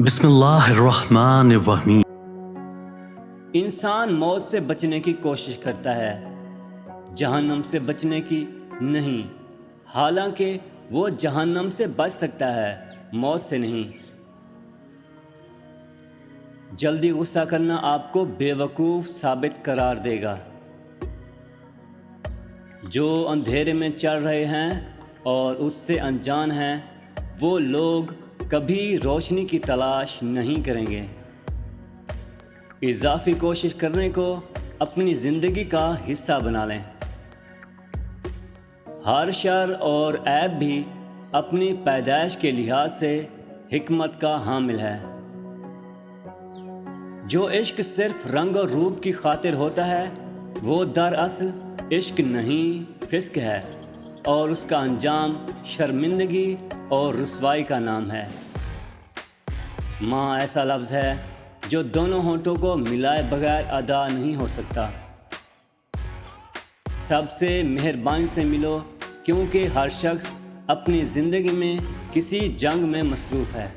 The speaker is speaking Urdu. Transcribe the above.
بسم اللہ الرحمن الرحیم۔ انسان موت سے بچنے کی کوشش کرتا ہے، جہنم سے بچنے کی نہیں، حالانکہ وہ جہنم سے بچ سکتا ہے، موت سے نہیں۔ جلدی غصہ کرنا آپ کو بے وقوف ثابت قرار دے گا۔ جو اندھیرے میں چل رہے ہیں اور اس سے انجان ہیں، وہ لوگ کبھی روشنی کی تلاش نہیں کریں گے۔ اضافی کوشش کرنے کو اپنی زندگی کا حصہ بنا لیں۔ ہر شر اور عیب بھی اپنی پیدائش کے لحاظ سے حکمت کا حامل ہے۔ جو عشق صرف رنگ اور روپ کی خاطر ہوتا ہے، وہ دراصل عشق نہیں، فسق ہے، اور اس کا انجام شرمندگی اور رسوائی کا نام ہے۔ ماں ایسا لفظ ہے جو دونوں ہونٹوں کو ملائے بغیر ادا نہیں ہو سکتا۔ سب سے مہربانی سے ملو، کیونکہ ہر شخص اپنی زندگی میں کسی جنگ میں مصروف ہے۔